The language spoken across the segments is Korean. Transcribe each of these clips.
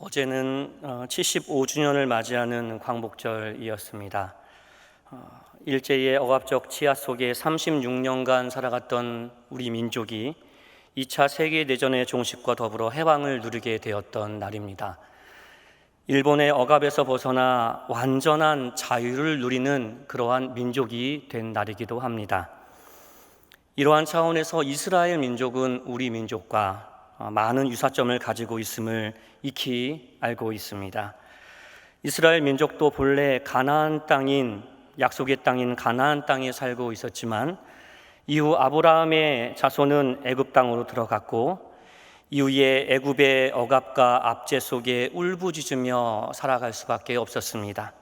어제는 75주년을 맞이하는 광복절이었습니다. 일제의 억압적 치하 속에 36년간 살아갔던 우리 민족이 2차 세계대전의 종식과 더불어 해방을 누리게 되었던 날입니다. 일본의 억압에서 벗어나 완전한 자유를 누리는 그러한 민족이 된 날이기도 합니다. 이러한 차원에서 이스라엘 민족은 우리 민족과 많은 유사점을 가지고 있음을 익히 알고 있습니다. 이스라엘 민족도 본래 가나안 땅인 약속의 땅인 가나안 땅에 살고 있었지만 이후 아브라함의 자손은 애굽 땅으로 들어갔고 이후에 애굽의 억압과 압제 속에 울부짖으며 살아갈 수밖에 없었습니다.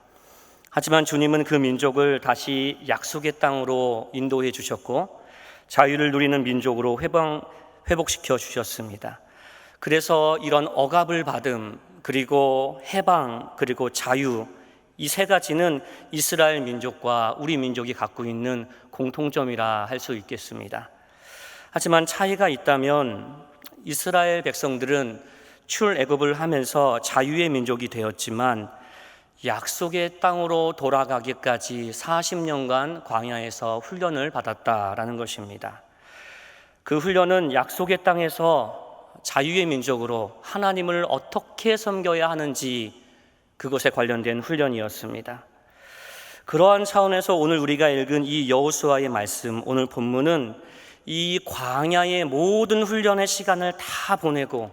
하지만 주님은 그 민족을 다시 약속의 땅으로 인도해 주셨고 자유를 누리는 민족으로 회복시켜 주셨습니다. 그래서 이런 억압을 받음, 그리고 해방, 그리고 자유, 이 세 가지는 이스라엘 민족과 우리 민족이 갖고 있는 공통점이라 할 수 있겠습니다. 하지만 차이가 있다면 이스라엘 백성들은 출애굽을 하면서 자유의 민족이 되었지만 약속의 땅으로 돌아가기까지 40년간 광야에서 훈련을 받았다라는 것입니다. 그 훈련은 약속의 땅에서 자유의 민족으로 하나님을 어떻게 섬겨야 하는지 그것에 관련된 훈련이었습니다. 그러한 차원에서 오늘 우리가 읽은 이 여호수아의 말씀, 오늘 본문은 이 광야의 모든 훈련의 시간을 다 보내고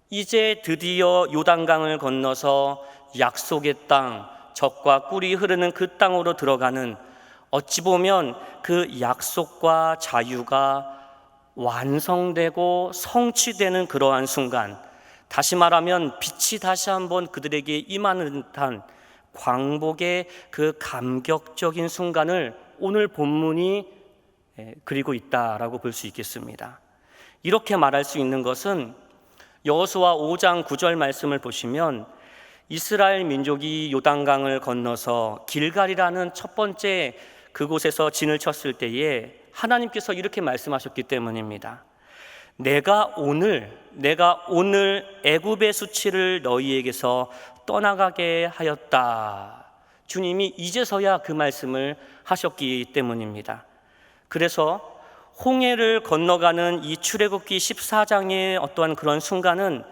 이제 드디어 요단강을 건너서 약속의 땅, 젖과 꿀이 흐르는 그 땅으로 들어가는, 어찌 보면 그 약속과 자유가 완성되고 성취되는 그러한 순간, 다시 말하면 빛이 다시 한번 그들에게 임하는 듯한 광복의 그 감격적인 순간을 오늘 본문이 그리고 있다라고 볼 수 있겠습니다. 이렇게 말할 수 있는 것은 여호수아 5장 9절 말씀을 보시면 이스라엘 민족이 요단강을 건너서 길갈이라는 첫 번째 그곳에서 진을 쳤을 때에 하나님께서 이렇게 말씀하셨기 때문입니다. 내가 오늘 애굽의 수치를 너희에게서 떠나가게 하였다. 주님이 이제서야 그 말씀을 하셨기 때문입니다. 그래서 홍해를 건너가는 이 출애굽기 14장의 어떠한 그런 순간은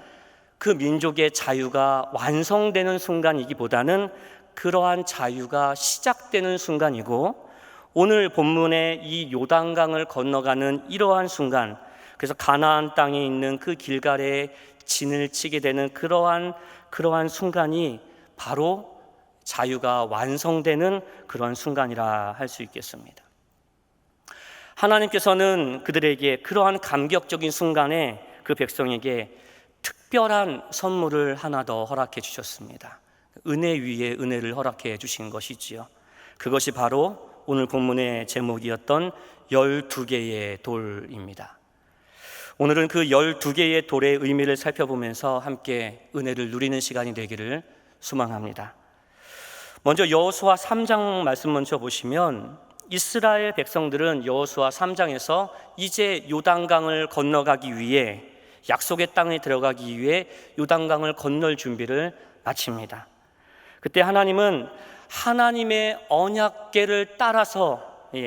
그 민족의 자유가 완성되는 순간이기보다는 그러한 자유가 시작되는 순간이고, 오늘 본문의 이 요단강을 건너가는 이러한 순간, 그래서 가나안 땅에 있는 그 길갈에 진을 치게 되는 그러한 순간이 바로 자유가 완성되는 그런 순간이라 할 수 있겠습니다. 하나님께서는 그들에게 그러한 감격적인 순간에 그 백성에게 특별한 선물을 하나 더 허락해 주셨습니다. 은혜 위에 은혜를 허락해 주신 것이지요. 그것이 바로 오늘 본문의 제목이었던 12개의 돌입니다. 오늘은 그 12개의 돌의 의미를 살펴보면서 함께 은혜를 누리는 시간이 되기를 소망합니다. 먼저 여호수아 3장 말씀 먼저 보시면 이스라엘 백성들은 여호수아 3장에서 이제 요단강을 건너가기 위해, 약속의 땅에 들어가기 위해 요단강을 건널 준비를 마칩니다. 그때 하나님은 하나님의 언약궤를 따라서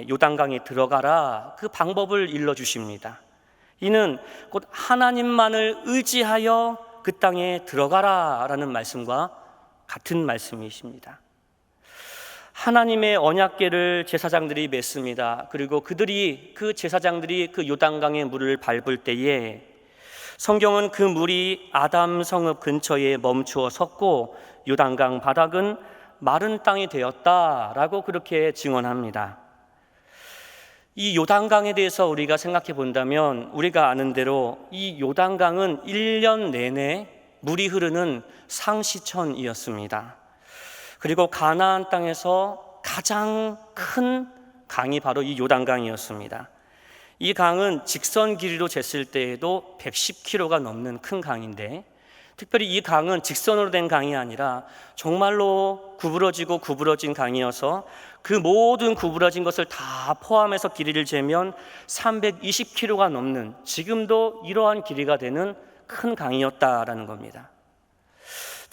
요단강에 들어가라, 그 방법을 일러주십니다. 이는 곧 하나님만을 의지하여 그 땅에 들어가라 라는 말씀과 같은 말씀이십니다. 하나님의 언약궤를 제사장들이 맸습니다. 그리고 그 제사장들이 그 요단강의 물을 밟을 때에 성경은 그 물이 아담 성읍 근처에 멈추어 섰고 요단강 바닥은 마른 땅이 되었다라고 그렇게 증언합니다. 이 요단강에 대해서 우리가 생각해 본다면 우리가 아는 대로 이 요단강은 1년 내내 물이 흐르는 상시천이었습니다. 그리고 가나안 땅에서 가장 큰 강이 바로 이 요단강이었습니다. 이 강은 직선 길이로 쟀을 때에도 110km가 넘는 큰 강인데, 특별히 이 강은 직선으로 된 강이 아니라 정말로 구부러진 강이어서 그 모든 구부러진 것을 다 포함해서 길이를 재면 320km가 넘는, 지금도 이러한 길이가 되는 큰 강이었다라는 겁니다.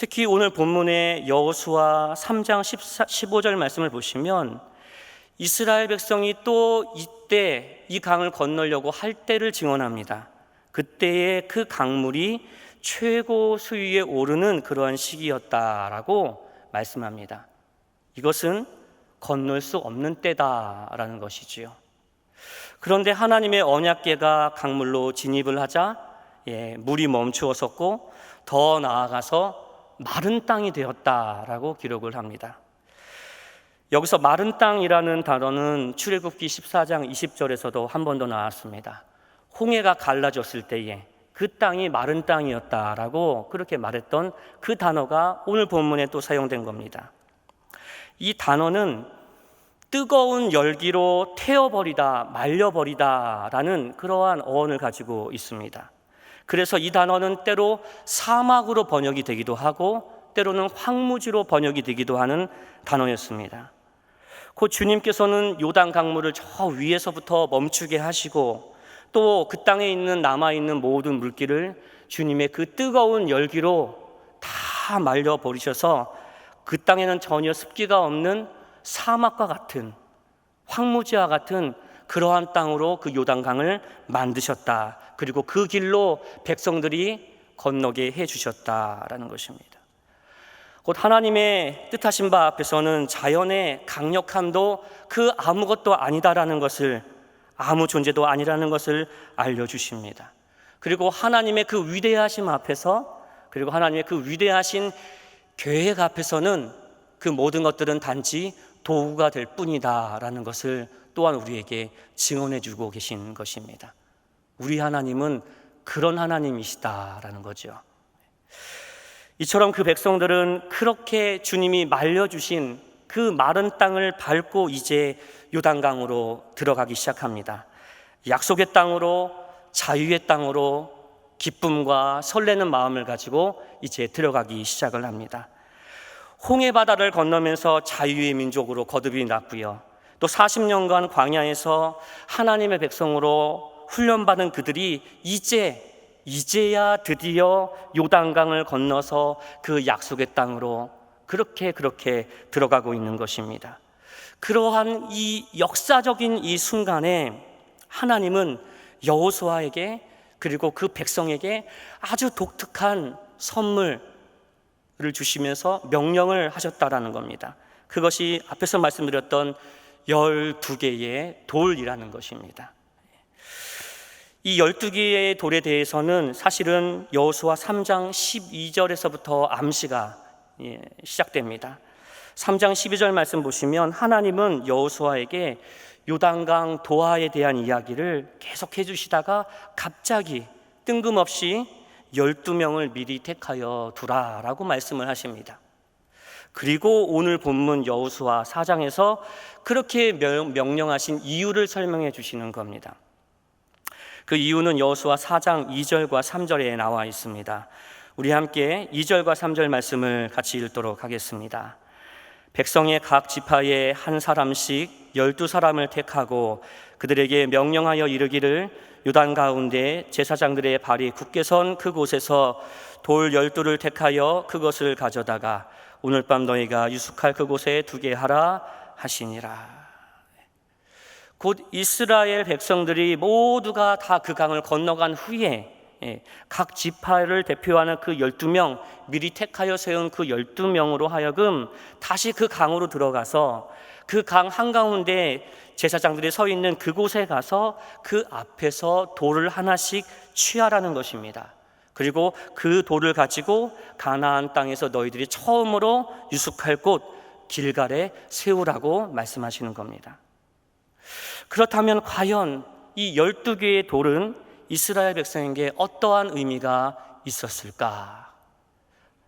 특히 오늘 본문의 여호수아 3장 15절 말씀을 보시면 이스라엘 백성이 또 이때 이 강을 건너려고 할 때를 증언합니다. 그때의 그 강물이 최고 수위에 오르는 그러한 시기였다라고 말씀합니다. 이것은 건널 수 없는 때다라는 것이지요. 그런데 하나님의 언약궤가 강물로 진입을 하자 물이 멈추었었고 더 나아가서 마른 땅이 되었다라고 기록을 합니다. 여기서 마른 땅이라는 단어는 출애굽기 14장 20절에서도 한 번 더 나왔습니다. 홍해가 갈라졌을 때에 그 땅이 마른 땅이었다라고 그렇게 말했던 그 단어가 오늘 본문에 또 사용된 겁니다. 이 단어는 뜨거운 열기로 태워버리다, 말려버리다라는 그러한 어원을 가지고 있습니다. 그래서 이 단어는 때로 사막으로 번역이 되기도 하고 때로는 황무지로 번역이 되기도 하는 단어였습니다. 그 주님께서는 요단 강물을 저 위에서부터 멈추게 하시고 또 그 땅에 있는 남아있는 모든 물기를 주님의 그 뜨거운 열기로 다 말려버리셔서 그 땅에는 전혀 습기가 없는 사막과 같은 황무지와 같은 그러한 땅으로 그 요단강을 만드셨다. 그리고 그 길로 백성들이 건너게 해주셨다라는 것입니다. 곧 하나님의 뜻하신 바 앞에서는 자연의 강력함도 그 아무것도 아니다라는 것을, 아무 존재도 아니라는 것을 알려주십니다. 그리고 하나님의 그 위대하심 앞에서, 그리고 하나님의 그 위대하신 계획 앞에서는 그 모든 것들은 단지 도구가 될 뿐이다라는 것을 또한 우리에게 증언해 주고 계신 것입니다. 우리 하나님은 그런 하나님이시다라는 거죠. 이처럼 그 백성들은 그렇게 주님이 말려주신 그 마른 땅을 밟고 이제 요단강으로 들어가기 시작합니다. 약속의 땅으로, 자유의 땅으로 기쁨과 설레는 마음을 가지고 이제 들어가기 시작을 합니다. 홍해 바다를 건너면서 자유의 민족으로 거듭이 났고요. 또 40년간 광야에서 하나님의 백성으로 훈련받은 그들이 이제야 드디어 요단강을 건너서 그 약속의 땅으로 그렇게 들어가고 있는 것입니다. 그러한 이 역사적인 이 순간에 하나님은 여호수아에게 그리고 그 백성에게 아주 독특한 선물을 주시면서 명령을 하셨다라는 겁니다. 그것이 앞에서 말씀드렸던 12개의 돌이라는 것입니다. 이 12개의 돌에 대해서는 사실은 여호수아 3장 12절에서부터 암시가 시작됩니다. 3장 12절 말씀 보시면 하나님은 여호수아에게 요단강 도하에 대한 이야기를 계속해 주시다가 갑자기 뜬금없이 12명을 미리 택하여 두라라고 말씀을 하십니다. 그리고 오늘 본문 여호수아 4장에서 그렇게 명령하신 이유를 설명해 주시는 겁니다. 그 이유는 여호수아 4장 2절과 3절에 나와 있습니다. 우리 함께 2절과 3절 말씀을 같이 읽도록 하겠습니다. 백성의 각 지파에 한 사람씩 12사람을 택하고 그들에게 명령하여 이르기를 요단 가운데 제사장들의 발이 굳게 선 그곳에서 돌 12를 택하여 그것을 가져다가 오늘 밤 너희가 유숙할 그곳에 두게 하라 하시니라. 곧 이스라엘 백성들이 모두가 다 그 강을 건너간 후에 각 지파를 대표하는 그 12명, 미리 택하여 세운 그 12명으로 하여금 다시 그 강으로 들어가서 그 강 한가운데 제사장들이 서 있는 그곳에 가서 그 앞에서 돌을 하나씩 취하라는 것입니다. 그리고 그 돌을 가지고 가나안 땅에서 너희들이 처음으로 유숙할 곳 길갈에 세우라고 말씀하시는 겁니다. 그렇다면 과연 이 12개의 돌은 이스라엘 백성에게 어떠한 의미가 있었을까?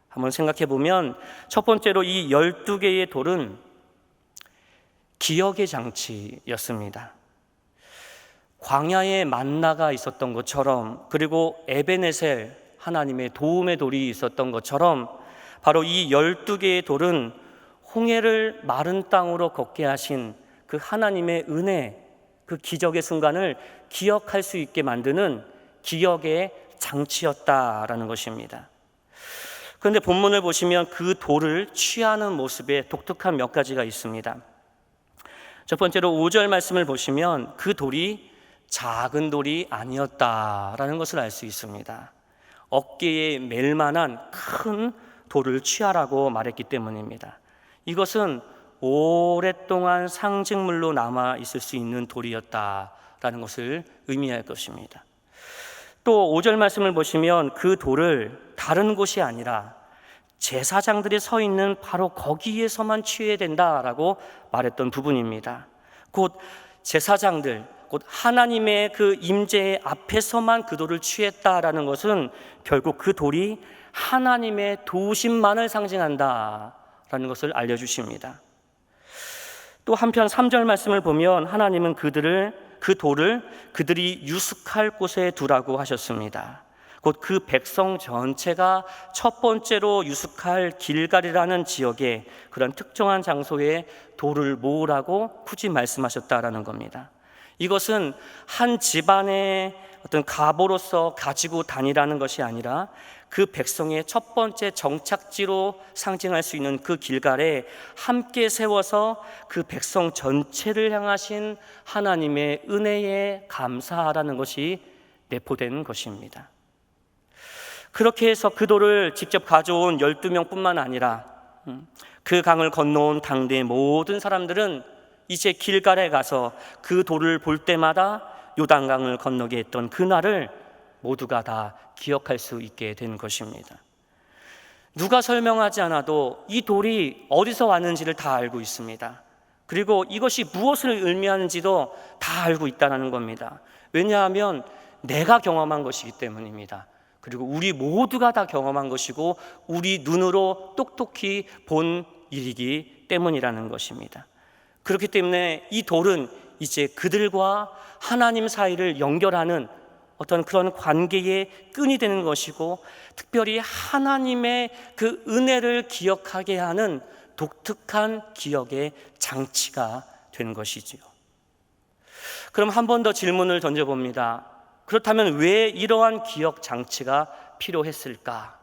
한번 생각해 보면 첫 번째로 이 12개의 돌은 기억의 장치였습니다. 광야에 만나가 있었던 것처럼 그리고 에베네셀 하나님의 도움의 돌이 있었던 것처럼 바로 이 12개의 돌은 홍해를 마른 땅으로 걷게 하신 그 하나님의 은혜, 그 기적의 순간을 기억할 수 있게 만드는 기억의 장치였다라는 것입니다. 그런데 본문을 보시면 그 돌을 취하는 모습에 독특한 몇 가지가 있습니다. 첫 번째로 5절 말씀을 보시면 그 돌이 작은 돌이 아니었다라는 것을 알 수 있습니다. 어깨에 맬 만한 큰 돌을 취하라고 말했기 때문입니다. 이것은 오랫동안 상징물로 남아 있을 수 있는 돌이었다라는 것을 의미할 것입니다. 또 5절 말씀을 보시면 그 돌을 다른 곳이 아니라 제사장들이 서 있는 바로 거기에서만 취해야 된다라고 말했던 부분입니다. 곧 제사장들, 곧 하나님의 그 임재 앞에서만 그 돌을 취했다라는 것은 결국 그 돌이 하나님의 도우심만을 상징한다라는 것을 알려주십니다. 또 한편 3절 말씀을 보면 하나님은 그 돌을 그들이 유숙할 곳에 두라고 하셨습니다. 곧 그 백성 전체가 첫 번째로 유숙할 길갈이라는 지역에 그런 특정한 장소에 돌을 모으라고 굳이 말씀하셨다라는 겁니다. 이것은 한 집안의 어떤 가보로서 가지고 다니라는 것이 아니라 그 백성의 첫 번째 정착지로 상징할 수 있는 그 길갈에 함께 세워서 그 백성 전체를 향하신 하나님의 은혜에 감사하라는 것이 내포된 것입니다. 그렇게 해서 그 돌을 직접 가져온 12명뿐만 아니라 그 강을 건너온 당대의 모든 사람들은 이제 길갈에 가서 그 돌을 볼 때마다 요단강을 건너게 했던 그날을 모두가 다 기억할 수 있게 된 것입니다. 누가 설명하지 않아도 이 돌이 어디서 왔는지를 다 알고 있습니다. 그리고 이것이 무엇을 의미하는지도 다 알고 있다는 겁니다. 왜냐하면 내가 경험한 것이기 때문입니다. 그리고 우리 모두가 다 경험한 것이고 우리 눈으로 똑똑히 본 일이기 때문이라는 것입니다. 그렇기 때문에 이 돌은 이제 그들과 하나님 사이를 연결하는 어떤 그런 관계의 끈이 되는 것이고, 특별히 하나님의 그 은혜를 기억하게 하는 독특한 기억의 장치가 된 것이지요. 그럼 한 번 더 질문을 던져봅니다. 그렇다면 왜 이러한 기억 장치가 필요했을까?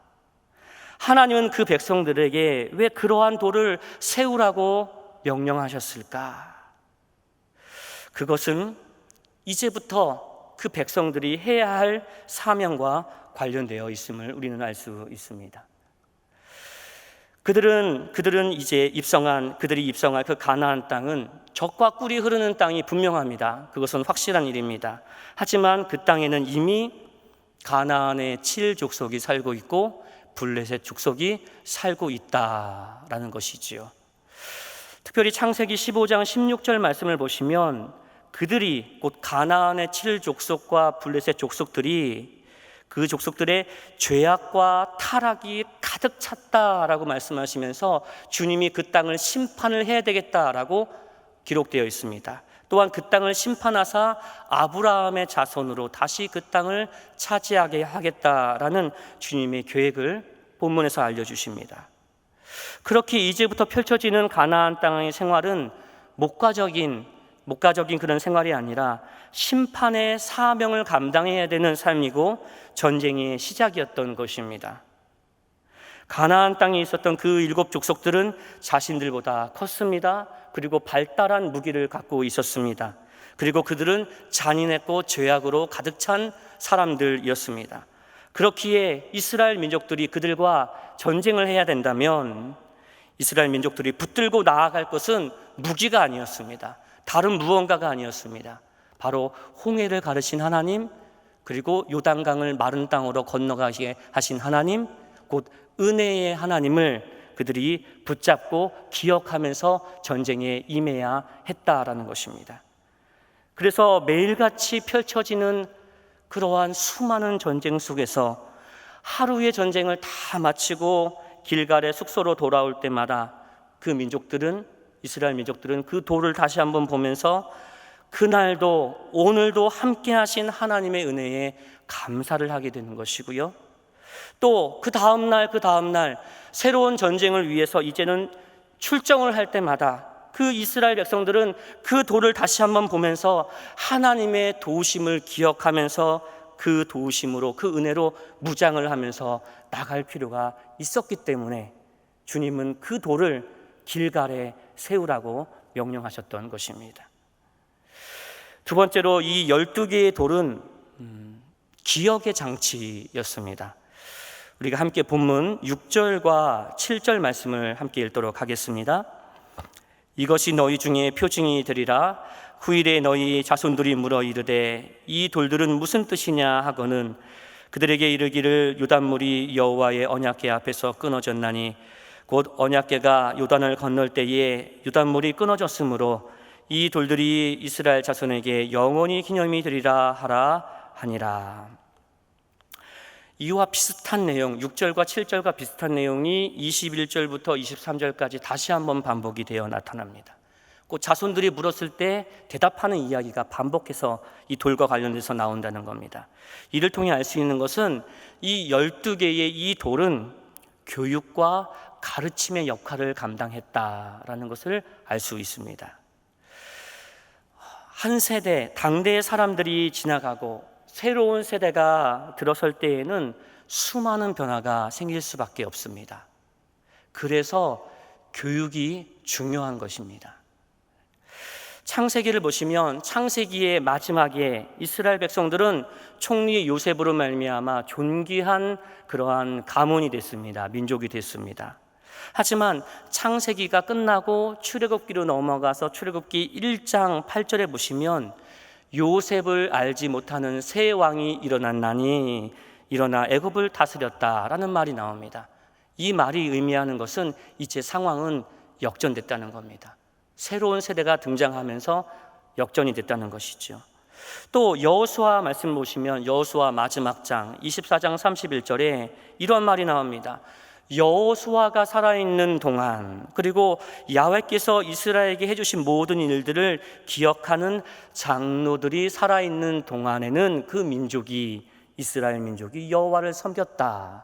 하나님은 그 백성들에게 왜 그러한 돌을 세우라고 명령하셨을까? 그것은 이제부터 그 백성들이 해야 할 사명과 관련되어 있음을 우리는 알 수 있습니다. 그들이 입성할 그 가나안 땅은 젖과 꿀이 흐르는 땅이 분명합니다. 그것은 확실한 일입니다. 하지만 그 땅에는 이미 가나안의 7족속이 살고 있고 블레셋 족속이 살고 있다라는 것이지요. 특별히 창세기 15장 16절 말씀을 보시면 그들이 곧 가나안의 7족속과 블레셋 족속들이 그 족속들의 죄악과 타락이 가득 찼다라고 말씀하시면서 주님이 그 땅을 심판을 해야 되겠다라고 기록되어 있습니다. 또한 그 땅을 심판하사 아브라함의 자손으로 다시 그 땅을 차지하게 하겠다라는 주님의 계획을 본문에서 알려주십니다. 그렇게 이제부터 펼쳐지는 가나안 땅의 생활은 목가적인 그런 생활이 아니라 심판의 사명을 감당해야 되는 삶이고 전쟁의 시작이었던 것입니다. 가나안 땅에 있었던 그 7 족속들은 자신들보다 컸습니다. 그리고 발달한 무기를 갖고 있었습니다. 그리고 그들은 잔인했고 죄악으로 가득 찬 사람들이었습니다. 그렇기에 이스라엘 민족들이 그들과 전쟁을 해야 된다면 이스라엘 민족들이 붙들고 나아갈 것은 무기가 아니었습니다. 다른 무언가가 아니었습니다. 바로 홍해를 가르신 하나님, 그리고 요단강을 마른 땅으로 건너가게 하신 하나님, 곧 은혜의 하나님을 그들이 붙잡고 기억하면서 전쟁에 임해야 했다라는 것입니다. 그래서 매일같이 펼쳐지는 그러한 수많은 전쟁 속에서 하루의 전쟁을 다 마치고 길갈의 숙소로 돌아올 때마다 이스라엘 민족들은 그 돌을 다시 한번 보면서 그날도 오늘도 함께 하신 하나님의 은혜에 감사를 하게 되는 것이고요. 또 그 다음날 새로운 전쟁을 위해서 이제는 출정을 할 때마다 그 이스라엘 백성들은 그 돌을 다시 한번 보면서 하나님의 도우심을 기억하면서 그 도우심으로, 그 은혜로 무장을 하면서 나갈 필요가 있었기 때문에 주님은 그 돌을 길갈에 세우라고 명령하셨던 것입니다. 두 번째로 이 12개의 돌은 기억의 장치였습니다. 우리가 함께 본문 6절과 7절 말씀을 함께 읽도록 하겠습니다. 이것이 너희 중에 표징이 되리라. 후일에 너희 자손들이 물어 이르되 이 돌들은 무슨 뜻이냐 하거는 그들에게 이르기를 요단물이 여호와의 언약궤 앞에서 끊어졌나니 곧 언약궤가 요단을 건널 때에 요단물이 끊어졌으므로 이 돌들이 이스라엘 자손에게 영원히 기념이 되리라 하라 하니라. 이와 비슷한 내용, 6절과 7절과 비슷한 내용이 21절부터 23절까지 다시 한번 반복이 되어 나타납니다. 그 자손들이 물었을 때 대답하는 이야기가 반복해서 이 돌과 관련돼서 나온다는 겁니다. 이를 통해 알 수 있는 것은 이 12개의 이 돌은 교육과 가르침의 역할을 감당했다라는 것을 알 수 있습니다. 한 세대, 당대의 사람들이 지나가고 새로운 세대가 들어설 때에는 수많은 변화가 생길 수밖에 없습니다. 그래서 교육이 중요한 것입니다. 창세기를 보시면 창세기의 마지막에 이스라엘 백성들은 총리 요셉으로 말미암아 존귀한 그러한 가문이 됐습니다. 민족이 됐습니다. 하지만 창세기가 끝나고 출애굽기로 넘어가서 출애굽기 1장 8절에 보시면 요셉을 알지 못하는 새 왕이 일어났나니 일어나 애굽을 다스렸다라는 말이 나옵니다. 이 말이 의미하는 것은 이제 상황은 역전됐다는 겁니다. 새로운 세대가 등장하면서 역전이 됐다는 것이죠. 또 여호수아 말씀 보시면 여호수아 마지막 장 24장 31절에 이런 말이 나옵니다. 여호수아가 살아있는 동안, 그리고 야훼께서 이스라엘에게 해주신 모든 일들을 기억하는 장로들이 살아있는 동안에는 그 민족이, 이스라엘 민족이 여호와를 섬겼다라는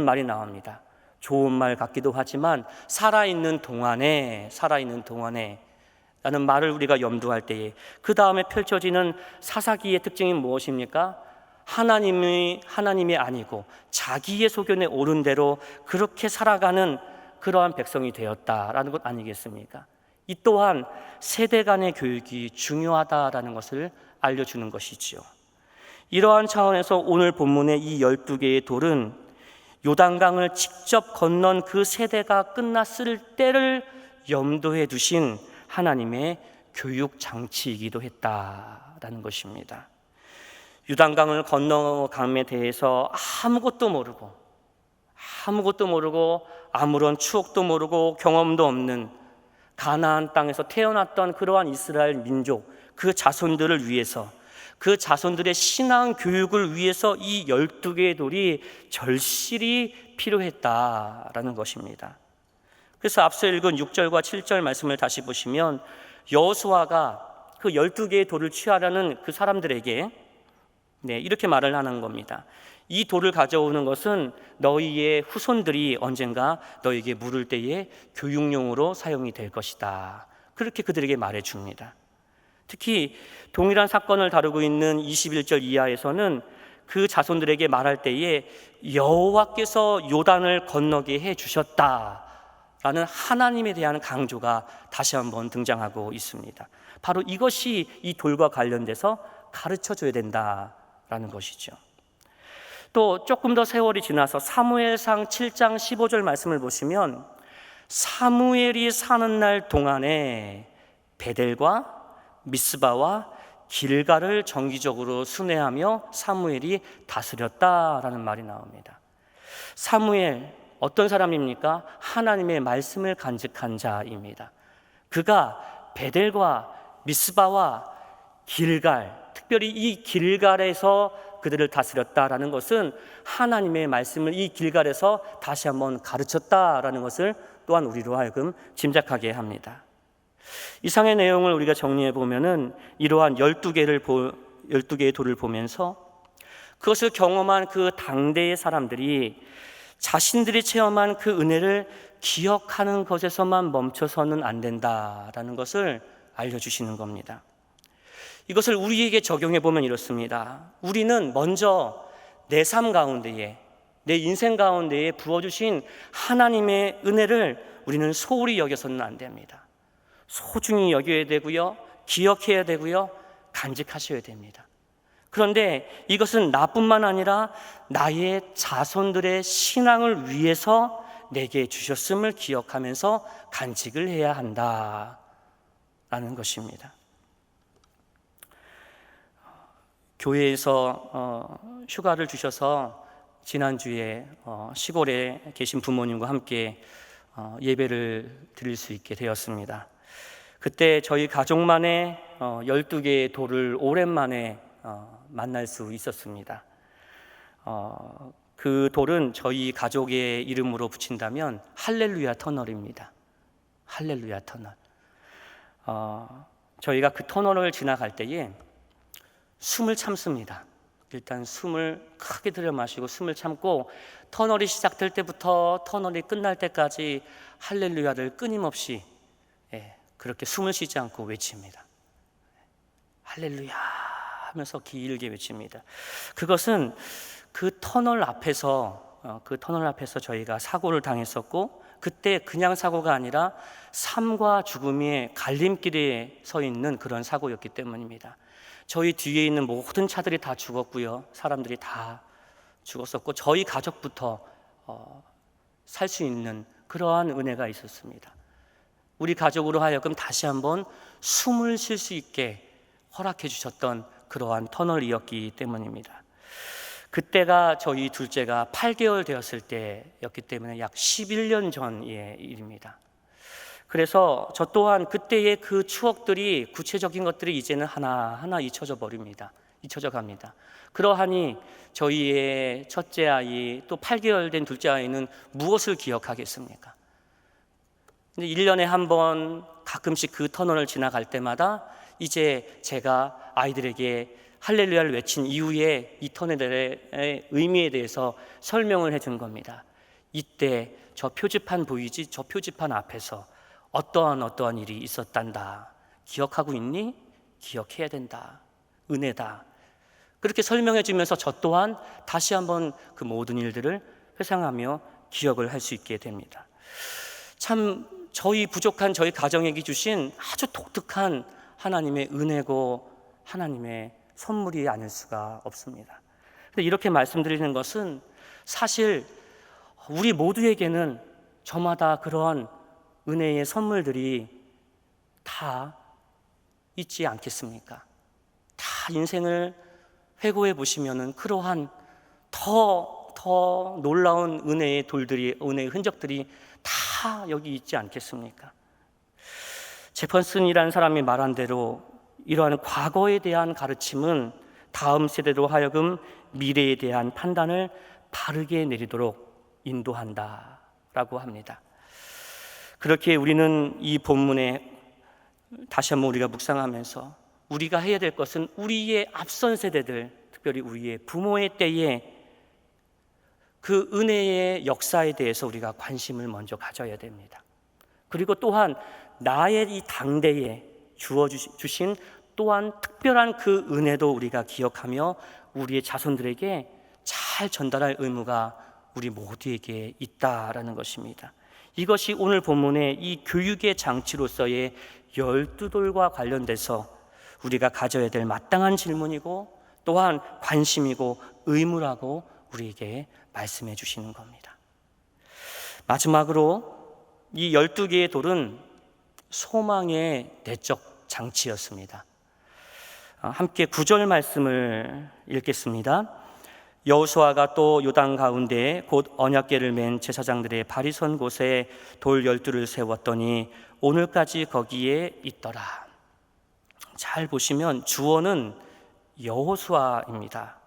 말이 나옵니다. 좋은 말 같기도 하지만 살아있는 동안에 라는 말을 우리가 염두할 때에 그 다음에 펼쳐지는 사사기의 특징이 무엇입니까? 하나님이 아니고 자기의 소견에 옳은 대로 그렇게 살아가는 그러한 백성이 되었다라는 것 아니겠습니까? 이 또한 세대 간의 교육이 중요하다라는 것을 알려주는 것이지요. 이러한 차원에서 오늘 본문의 이 12개의 돌은 요단강을 직접 건넌 그 세대가 끝났을 때를 염두에 두신 하나님의 교육 장치이기도 했다라는 것입니다. 요단강을 건너감에 대해서 아무것도 모르고 아무런 추억도 모르고 경험도 없는 가나안 땅에서 태어났던 그러한 이스라엘 민족, 그 자손들을 위해서, 그 자손들의 신앙 교육을 위해서 이 12개의 돌이 절실히 필요했다라는 것입니다. 그래서 앞서 읽은 6절과 7절 말씀을 다시 보시면 여호수아가 그 12개의 돌을 취하려는 그 사람들에게 이렇게 말을 하는 겁니다. 이 돌을 가져오는 것은 너희의 후손들이 언젠가 너희에게 물을 때에 교육용으로 사용이 될 것이다. 그렇게 그들에게 말해줍니다. 특히 동일한 사건을 다루고 있는 21절 이하에서는 그 자손들에게 말할 때에 여호와께서 요단을 건너게 해주셨다라는 하나님에 대한 강조가 다시 한번 등장하고 있습니다. 바로 이것이 이 돌과 관련돼서 가르쳐줘야 된다라는 것이죠. 또 조금 더 세월이 지나서 사무엘상 7장 15절 말씀을 보시면 사무엘이 사는 날 동안에 베델과 미스바와 길갈을 정기적으로 순회하며 사무엘이 다스렸다라는 말이 나옵니다. 사무엘, 어떤 사람입니까? 하나님의 말씀을 간직한 자입니다. 그가 베델과 미스바와 길갈, 특별히 이 길갈에서 그들을 다스렸다라는 것은 하나님의 말씀을 이 길갈에서 다시 한번 가르쳤다라는 것을 또한 우리로 하여금 짐작하게 합니다. 이상의 내용을 우리가 정리해 보면은 이러한 12개의 돌을 보면서 그것을 경험한 그 당대의 사람들이 자신들이 체험한 그 은혜를 기억하는 것에서만 멈춰서는 안 된다라는 것을 알려주시는 겁니다. 이것을 우리에게 적용해 보면 이렇습니다. 우리는 먼저 내 삶 가운데에, 내 인생 가운데에 부어주신 하나님의 은혜를 우리는 소홀히 여겨서는 안 됩니다. 소중히 여겨야 되고요, 기억해야 되고요, 간직하셔야 됩니다. 그런데 이것은 나뿐만 아니라 나의 자손들의 신앙을 위해서 내게 주셨음을 기억하면서 간직을 해야 한다라는 것입니다. 교회에서 휴가를 주셔서 지난주에 시골에 계신 부모님과 함께 예배를 드릴 수 있게 되었습니다. 그때 저희 가족만의 12개의 돌을 오랜만에 만날 수 있었습니다. 그 돌은 저희 가족의 이름으로 붙인다면 할렐루야 터널입니다. 할렐루야 터널. 저희가 그 터널을 지나갈 때에 숨을 참습니다. 일단 숨을 크게 들여 마시고 숨을 참고 터널이 시작될 때부터 터널이 끝날 때까지 할렐루야를 끊임없이 그렇게 숨을 쉬지 않고 외칩니다. 할렐루야 하면서 길게 외칩니다. 그것은 그 터널 앞에서 저희가 사고를 당했었고, 그때 그냥 사고가 아니라 삶과 죽음의 갈림길에 서 있는 그런 사고였기 때문입니다. 저희 뒤에 있는 모든 차들이 다 죽었고요, 사람들이 다 죽었었고, 저희 가족부터 살 수 있는 그러한 은혜가 있었습니다. 우리 가족으로 하여금 다시 한번 숨을 쉴 수 있게 허락해 주셨던 그러한 터널이었기 때문입니다. 그때가 저희 둘째가 8개월 되었을 때였기 때문에 약 11년 전의 일입니다. 그래서 저 또한 그때의 그 추억들이, 구체적인 것들이 이제는 하나하나 잊혀져 갑니다. 그러하니 저희의 첫째 아이, 또 8개월 된 둘째 아이는 무엇을 기억하겠습니까? 근데 1년에 한 번 가끔씩 그 터널을 지나갈 때마다 이제 제가 아이들에게 할렐루야를 외친 이후에 이 터널의 의미에 대해서 설명을 해준 겁니다. 이때 저 표지판 보이지? 저 표지판 앞에서 어떠한 일이 있었단다. 기억하고 있니? 기억해야 된다. 은혜다. 그렇게 설명해 주면서 저 또한 다시 한번 그 모든 일들을 회상하며 기억을 할 수 있게 됩니다. 참 저희 부족한 저희 가정에게 주신 아주 독특한 하나님의 은혜고 하나님의 선물이 아닐 수가 없습니다. 이렇게 말씀드리는 것은 사실 우리 모두에게는 저마다 그러한 은혜의 선물들이 다 있지 않겠습니까? 다 인생을 회고해 보시면은 그러한 더 놀라운 은혜의 돌들이, 은혜의 흔적들이 다 여기 있지 않겠습니까? 제퍼슨이라는 사람이 말한 대로 이러한 과거에 대한 가르침은 다음 세대로 하여금 미래에 대한 판단을 바르게 내리도록 인도한다라고 합니다. 그렇게 우리는 이 본문에 다시 한번 우리가 묵상하면서 우리가 해야 될 것은 우리의 앞선 세대들, 특별히 우리의 부모의 때에 그 은혜의 역사에 대해서 우리가 관심을 먼저 가져야 됩니다. 그리고 또한 나의 이 당대에 주신 또한 특별한 그 은혜도 우리가 기억하며 우리의 자손들에게 잘 전달할 의무가 우리 모두에게 있다라는 것입니다. 이것이 오늘 본문의 이 교육의 장치로서의 12돌과 관련돼서 우리가 가져야 될 마땅한 질문이고 또한 관심이고 의무라고 우리에게 말씀해 주시는 겁니다. 마지막으로 이 12개의 돌은 소망의 내적 장치였습니다. 함께 9절 말씀을 읽겠습니다. 여호수아가 또 요단 가운데 곧 언약궤를 맨 제사장들의 발이 선 곳에 돌 12를 세웠더니 오늘까지 거기에 있더라. 잘 보시면 주어는 여호수아입니다.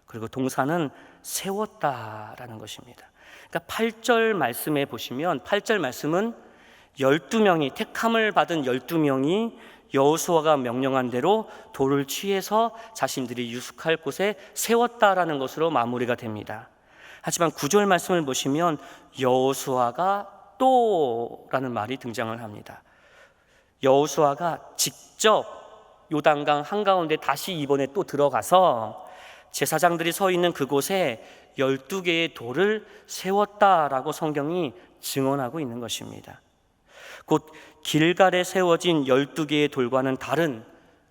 그리고 동사는 세웠다라는 것입니다. 그러니까 8절 말씀에 보시면 8절 말씀은 12명이 택함을 받은 12명이 여호수아가 명령한 대로 돌을 취해서 자신들이 유숙할 곳에 세웠다라는 것으로 마무리가 됩니다. 하지만 9절 말씀을 보시면 여호수아가 또라는 말이 등장을 합니다. 여호수아가 직접 요단강 한가운데 다시 이번에 또 들어가서 제사장들이 서 있는 그곳에 12개의 돌을 세웠다라고 성경이 증언하고 있는 것입니다. 곧 길갈에 세워진 12개의 돌과는 다른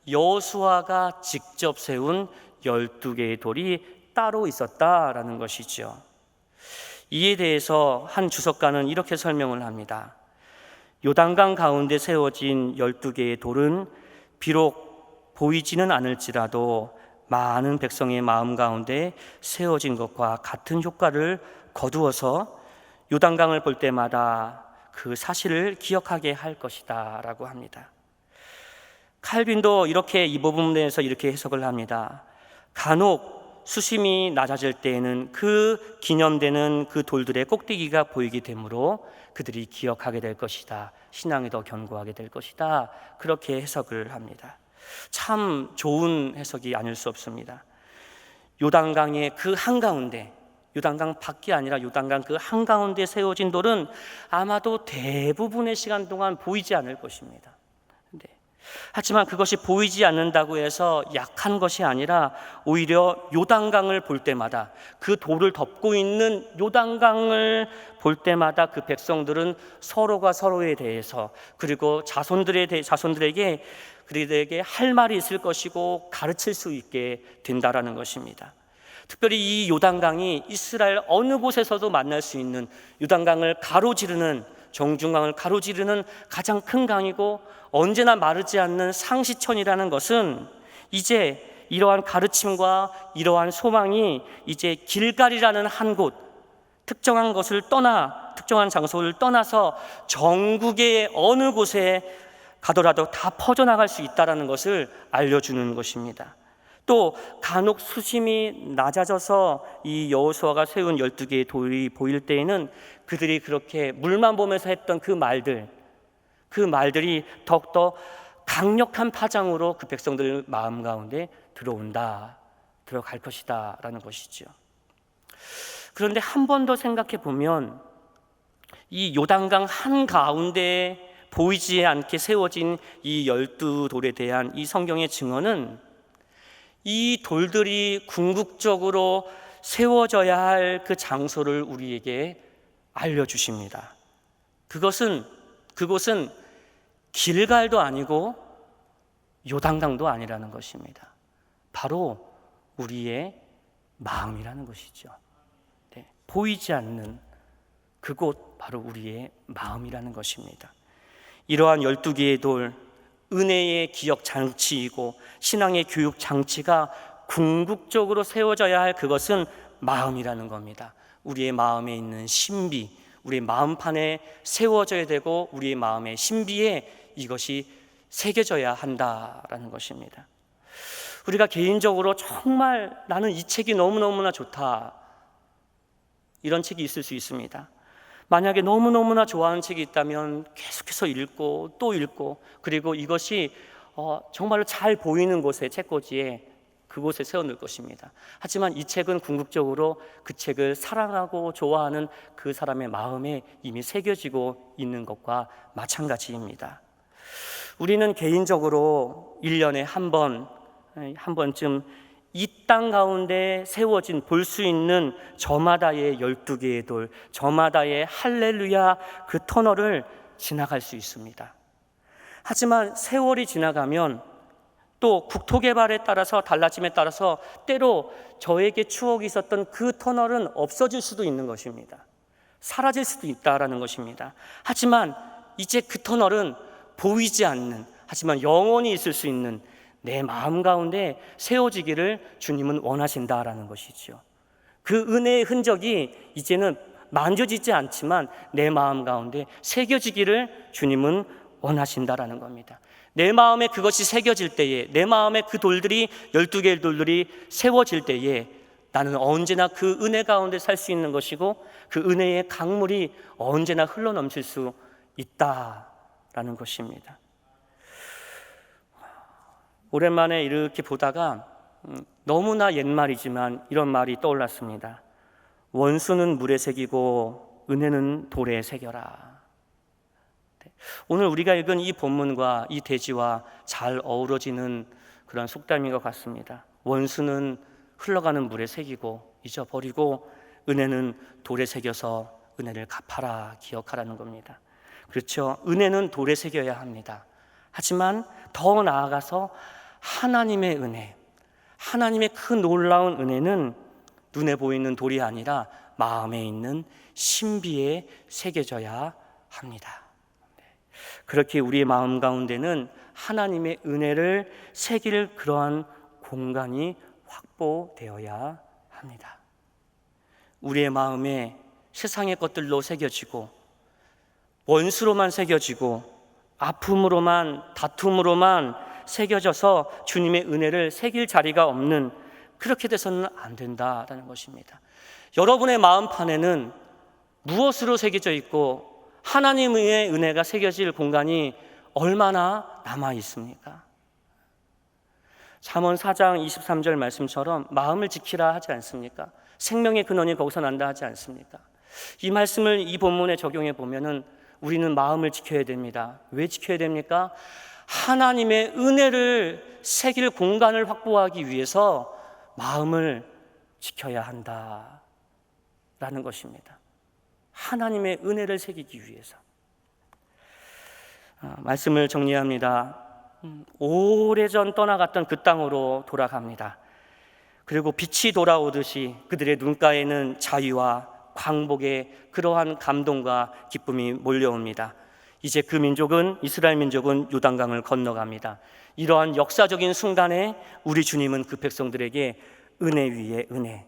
여호수아가 직접 세운 12개의 돌이 따로 있었다라는 것이죠. 이에 대해서 한 주석가는 이렇게 설명을 합니다. 요단강 가운데 세워진 12개의 돌은 비록 보이지는 않을지라도 많은 백성의 마음 가운데 세워진 것과 같은 효과를 거두어서 요단강을 볼 때마다 그 사실을 기억하게 할 것이다 라고 합니다. 칼빈도 이렇게 이 부분에서 이렇게 해석을 합니다. 간혹 수심이 낮아질 때에는 그 기념되는 그 돌들의 꼭대기가 보이게 되므로 그들이 기억하게 될 것이다, 신앙이 더 견고하게 될 것이다, 그렇게 해석을 합니다. 참 좋은 해석이 아닐 수 없습니다. 요단강의 그 한가운데, 요단강 밖이 아니라 요단강 그 한가운데 세워진 돌은 아마도 대부분의 시간 동안 보이지 않을 것입니다. 하지만 그것이 보이지 않는다고 해서 약한 것이 아니라 오히려 요단강을 볼 때마다, 그 돌을 덮고 있는 요단강을 볼 때마다 그 백성들은 서로가 서로에 대해서, 그리고 자손들에게 그들에게 할 말이 있을 것이고 가르칠 수 있게 된다라는 것입니다. 특별히 이 요단강이 이스라엘 어느 곳에서도 만날 수 있는, 요단강을 가로지르는, 정중강을 가로지르는 가장 큰 강이고 언제나 마르지 않는 상시천이라는 것은 이제 이러한 가르침과 이러한 소망이 이제 길갈이라는 한 곳, 특정한 것을 떠나, 특정한 장소를 떠나서 전국의 어느 곳에 가더라도 다 퍼져나갈 수 있다는 것을 알려주는 것입니다. 또 간혹 수심이 낮아져서 이 여호수아가 세운 12개의 돌이 보일 때에는 그들이 그렇게 물만 보면서 했던 그 말들이 더욱더 강력한 파장으로 그 백성들 마음 가운데 들어갈 것이다 라는 것이죠. 그런데 한 번 더 생각해 보면 이 요단강 한가운데 보이지 않게 세워진 이 12돌에 대한 이 성경의 증언은 이 돌들이 궁극적으로 세워져야 할 그 장소를 우리에게 알려주십니다. 그곳은 길갈도 아니고 요단강도 아니라는 것입니다. 바로 우리의 마음이라는 것이죠. 네, 보이지 않는 그곳, 바로 우리의 마음이라는 것입니다. 이러한 12개의 돌, 은혜의 기억 장치이고 신앙의 교육 장치가 궁극적으로 세워져야 할 그것은 마음이라는 겁니다. 우리의 마음에 있는 신비, 우리의 마음판에 세워져야 되고 우리의 마음의 신비에 이것이 새겨져야 한다라는 것입니다. 우리가 개인적으로 정말 나는 이 책이 너무너무나 좋다, 이런 책이 있을 수 있습니다. 만약에 너무너무나 좋아하는 책이 있다면 계속해서 읽고 또 읽고, 그리고 이것이 정말로 잘 보이는 곳에, 책꽂이에, 그곳에 세워놓을 것입니다. 하지만 이 책은 궁극적으로 그 책을 사랑하고 좋아하는 그 사람의 마음에 이미 새겨지고 있는 것과 마찬가지입니다. 우리는 개인적으로 1년에 한 번쯤 이 땅 가운데 세워진, 볼 수 있는 저마다의 12개의 돌, 저마다의 할렐루야 그 터널을 지나갈 수 있습니다. 하지만 세월이 지나가면 또 국토개발에 따라서, 달라짐에 따라서 때로 저에게 추억이 있었던 그 터널은 없어질 수도 있는 것입니다. 사라질 수도 있다라는 것입니다. 하지만 이제 그 터널은 보이지 않는, 하지만 영원히 있을 수 있는 내 마음 가운데 세워지기를 주님은 원하신다라는 것이죠. 그 은혜의 흔적이 이제는 만져지지 않지만 내 마음 가운데 새겨지기를 주님은 원하신다라는 겁니다. 내 마음에 그것이 새겨질 때에, 내 마음에 그 돌들이, 12개의 돌들이 세워질 때에 나는 언제나 그 은혜 가운데 살 수 있는 것이고 그 은혜의 강물이 언제나 흘러넘칠 수 있다라는 것입니다. 오랜만에 이렇게 보다가 너무나 옛말이지만 이런 말이 떠올랐습니다. 원수는 물에 새기고 은혜는 돌에 새겨라. 오늘 우리가 읽은 이 본문과 이 대지와 잘 어우러지는 그런 속담인 것 같습니다. 원수는 흘러가는 물에 새기고 잊어버리고, 은혜는 돌에 새겨서 은혜를 갚아라, 기억하라는 겁니다. 그렇죠. 은혜는 돌에 새겨야 합니다. 하지만 더 나아가서 하나님의 은혜, 하나님의 그 놀라운 은혜는 눈에 보이는 돌이 아니라 마음에 있는 신비에 새겨져야 합니다. 그렇게 우리의 마음 가운데는 하나님의 은혜를 새길 그러한 공간이 확보되어야 합니다. 우리의 마음에 세상의 것들로 새겨지고, 원수로만 새겨지고, 아픔으로만, 다툼으로만 새겨져서 주님의 은혜를 새길 자리가 없는, 그렇게 돼서는 안 된다라는 것입니다. 여러분의 마음판에는 무엇으로 새겨져 있고 하나님의 은혜가 새겨질 공간이 얼마나 남아 있습니까? 잠언 4장 23절 말씀처럼 마음을 지키라 하지 않습니까? 생명의 근원이 거기서 난다 하지 않습니까? 이 말씀을 이 본문에 적용해 보면은 우리는 마음을 지켜야 됩니다. 왜 지켜야 됩니까? 하나님의 은혜를 새길 공간을 확보하기 위해서 마음을 지켜야 한다라는 것입니다. 하나님의 은혜를 새기기 위해서. 말씀을 정리합니다. 오래전 떠나갔던 그 땅으로 돌아갑니다. 그리고 빛이 돌아오듯이 그들의 눈가에는 자유와 광복의 그러한 감동과 기쁨이 몰려옵니다. 이제 그 민족은, 이스라엘 민족은 요단강을 건너갑니다. 이러한 역사적인 순간에 우리 주님은 그 백성들에게 은혜 위에 은혜,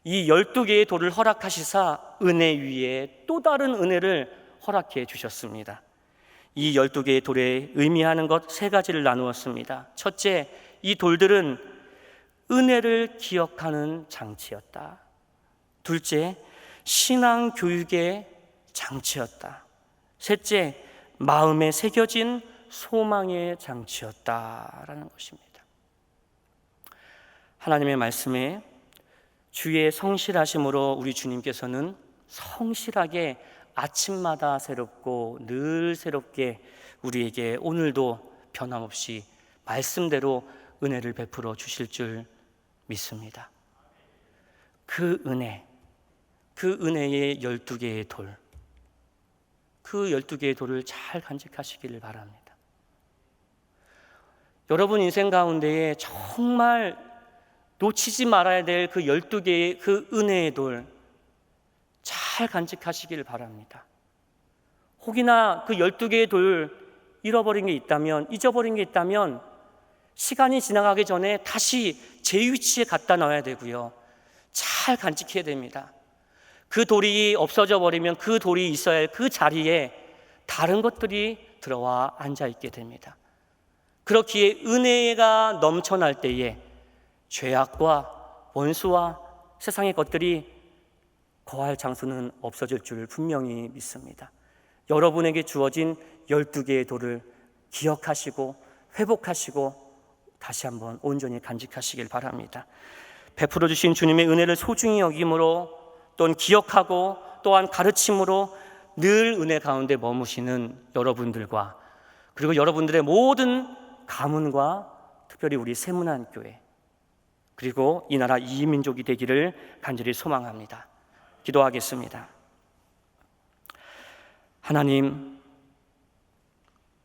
이 12개의 돌을 허락하시사 은혜 위에 또 다른 은혜를 허락해 주셨습니다. 이 12개의 돌에 의미하는 것 3가지를 나누었습니다. 첫째, 이 돌들은 은혜를 기억하는 장치였다. 둘째, 신앙 교육의 장치였다. 셋째, 마음에 새겨진 소망의 장치였다라는 것입니다. 하나님의 말씀에 주의 성실하심으로 우리 주님께서는 성실하게 아침마다 새롭고 늘 새롭게 우리에게 오늘도 변함없이 말씀대로 은혜를 베풀어 주실 줄 믿습니다. 그 은혜, 그 은혜의 12개의 돌, 그 12개의 돌을 잘 간직하시기를 바랍니다. 여러분 인생 가운데에 정말 놓치지 말아야 될 그 12개의 그 은혜의 돌 잘 간직하시기를 바랍니다. 혹이나 그 12개의 돌 잃어버린 게 있다면, 잊어버린 게 있다면 시간이 지나가기 전에 다시 제 위치에 갖다 놔야 되고요, 잘 간직해야 됩니다. 그 돌이 없어져 버리면 그 돌이 있어야 할 그 자리에 다른 것들이 들어와 앉아 있게 됩니다. 그렇기에 은혜가 넘쳐날 때에 죄악과 원수와 세상의 것들이 거할 장소는 없어질 줄 분명히 믿습니다. 여러분에게 주어진 12개의 돌을 기억하시고 회복하시고 다시 한번 온전히 간직하시길 바랍니다. 베풀어 주신 주님의 은혜를 소중히 여김으로, 또한 기억하고 또한 가르침으로 늘 은혜 가운데 머무시는 여러분들과, 그리고 여러분들의 모든 가문과 특별히 우리 세문안교회, 그리고 이 나라 이민족이 되기를 간절히 소망합니다. 기도하겠습니다. 하나님,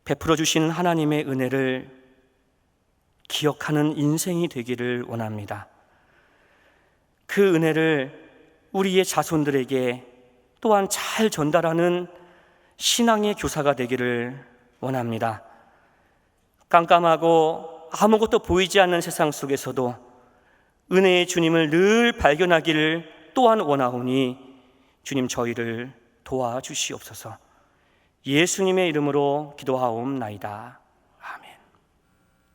베풀어 주신 하나님의 은혜를 기억하는 인생이 되기를 원합니다. 그 은혜를 우리의 자손들에게 또한 잘 전달하는 신앙의 교사가 되기를 원합니다. 깜깜하고 아무것도 보이지 않는 세상 속에서도 은혜의 주님을 늘 발견하기를 또한 원하오니 주님, 저희를 도와주시옵소서. 예수님의 이름으로 기도하옵나이다.